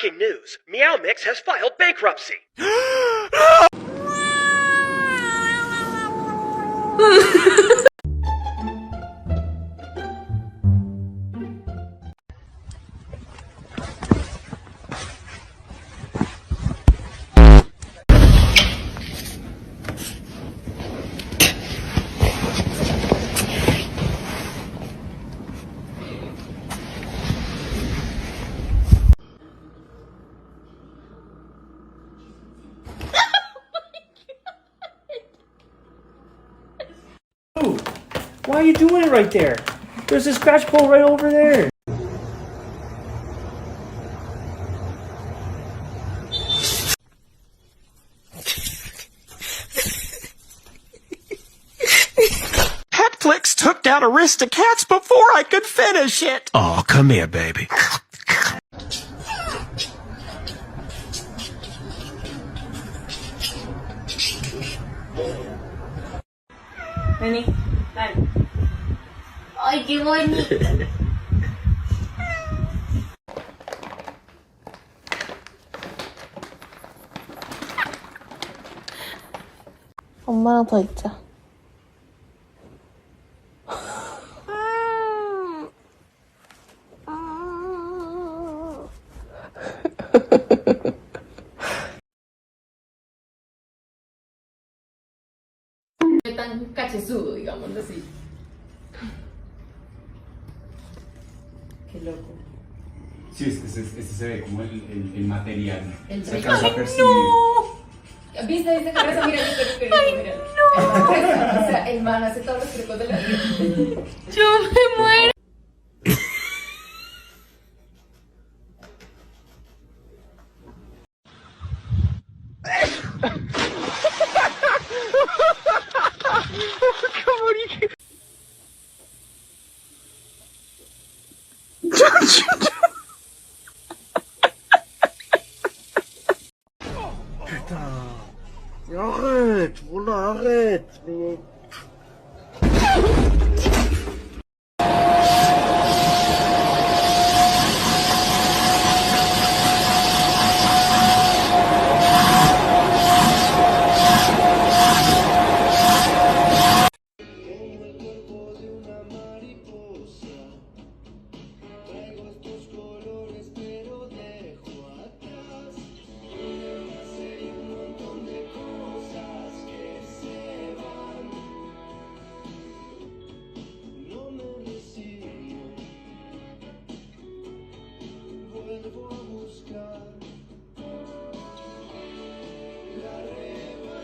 Breaking news. Meow Mix has filed bankruptcy. Why are you doing it right there? There's a scratch pole right over there. Netflix took down Aristocats before I could finish it. Oh, come here, baby. Nani? Nani? Ay, qué bonito. 엄마랑 더 있자. Tan cachezudo, digamos así. Qué loco. Sí, este se ve como el material. El Se brillo. alcanza a ¡Ay, percibir. no! ¿Viste cabeza? Mira, mira. O sea, el man hace todos los trucos de la vida. Yo me muero. Arrête, voilà, arrête.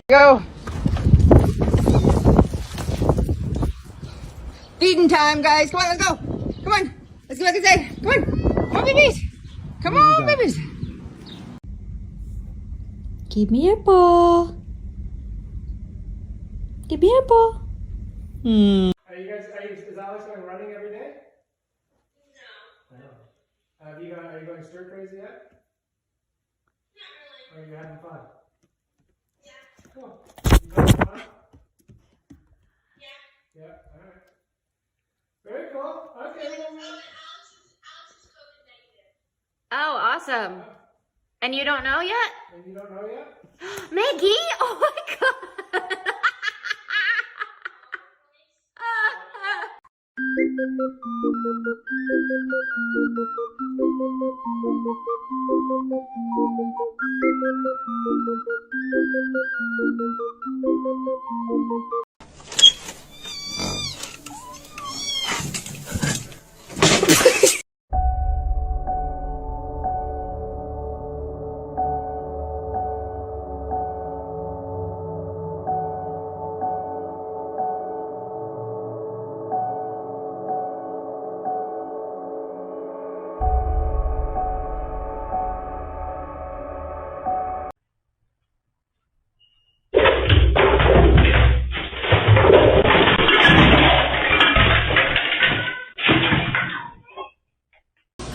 Go. Feeding time, guys. Come on, let's go. Come on. Let's go back inside. Come on. Come on, babies. Come on, babies. Give me your ball. Give me your ball. Are you guys, is Alex going running every day? No. Are you going stir crazy yet? Not really. Or are you having fun? Cool. You having fun? Yeah. Yeah, alright. Very cool. Okay. Oh, awesome. And you don't know yet? And you don't know yet? Maggie? Oh my god.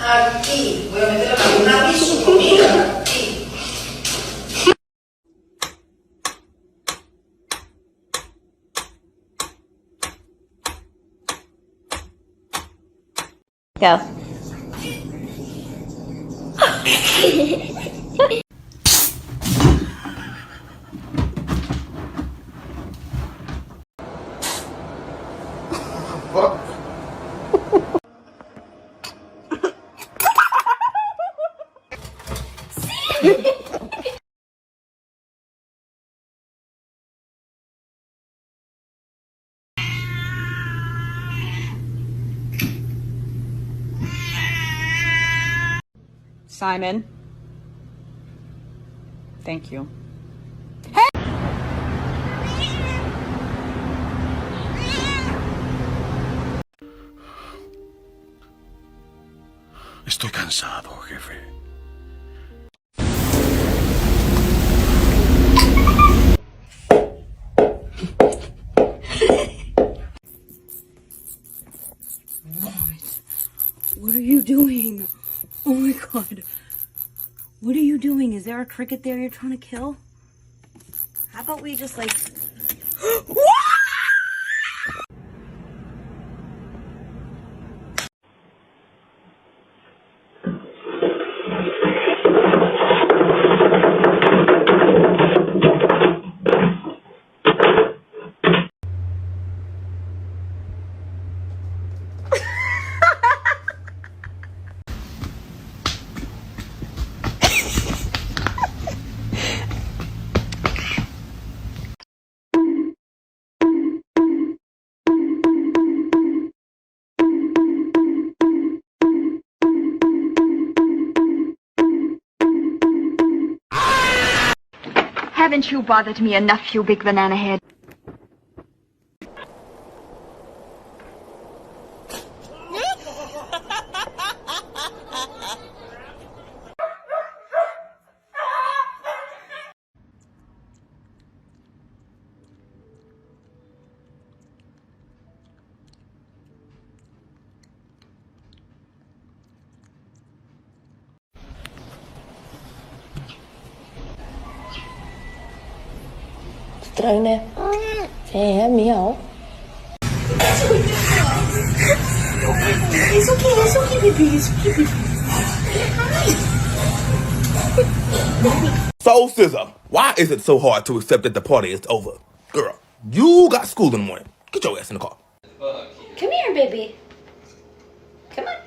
Aquí. Voy a meter una aviso comida. Aquí. Go. Simon. Thank you. Estoy cansado, jefe. What are you doing? Oh my god. What are you doing? Is there a cricket there you're trying to kill? How about we just like... Haven't you bothered me enough, you big banana head? Trơn nè. Hè meow. It's okay, baby. It's okay, baby. So, Scissor, why is it so hard to accept that the party is over? Girl, you got school in the morning. Get your ass in the car. Come here, baby. Come on.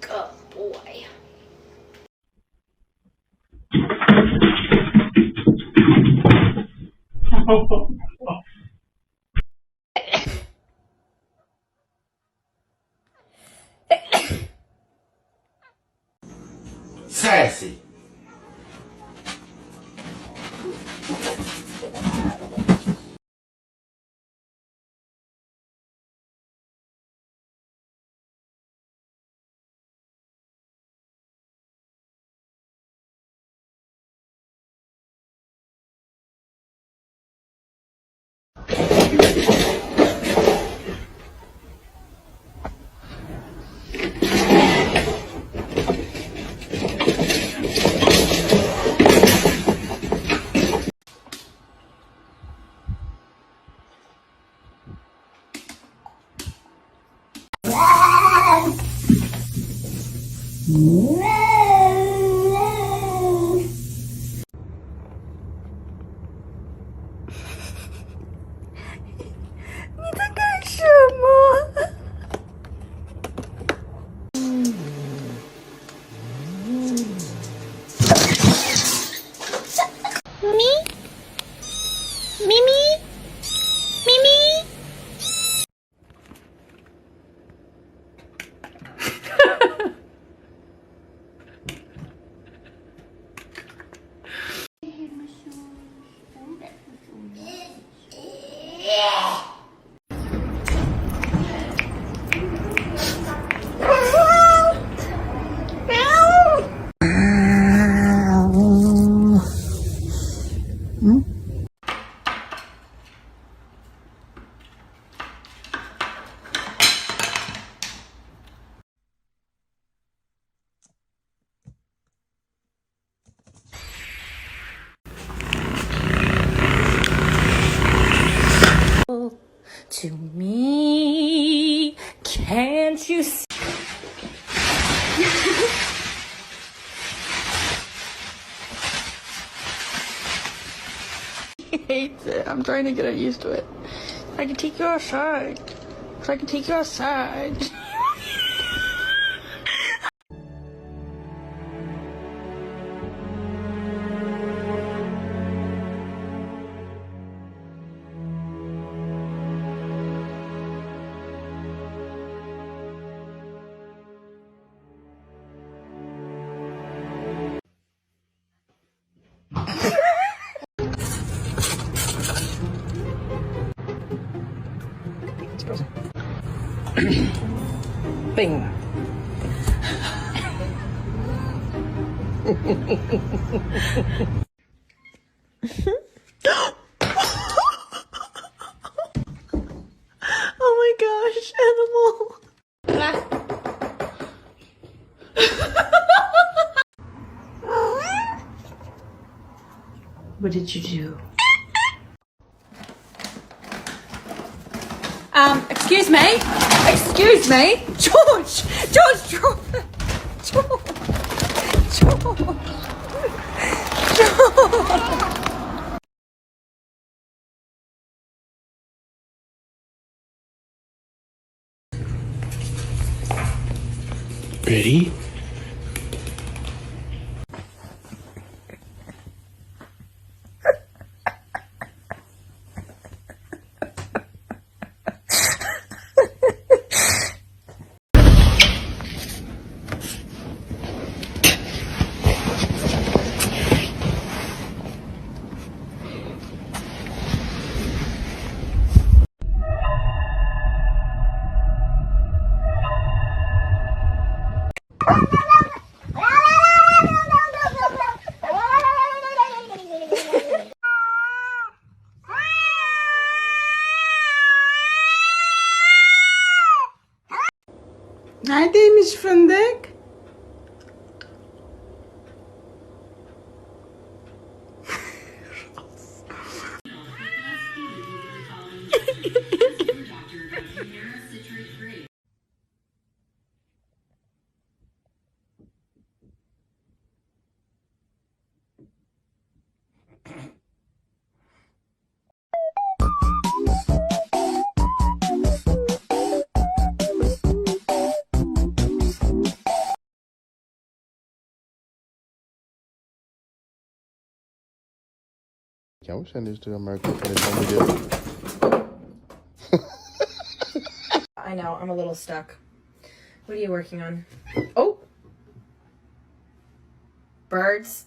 Good boy. Sassy. To me, can't you see? hates it. I'm trying to get her used to it. I can take you outside. So I can take you outside. Bing. Oh my gosh, animal. What did you do? Excuse me? Excuse me? George! George, drop it! George! George! George! Ready? Neredeymiş fındık? Can we send this to America for the time we get? I know, I'm a little stuck. What are you working on? Oh! Birds.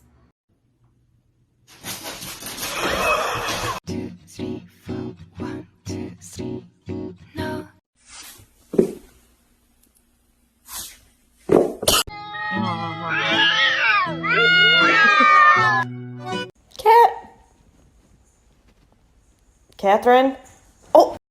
2, 3, 4, 1, 2, 3. No. Cat. Catherine.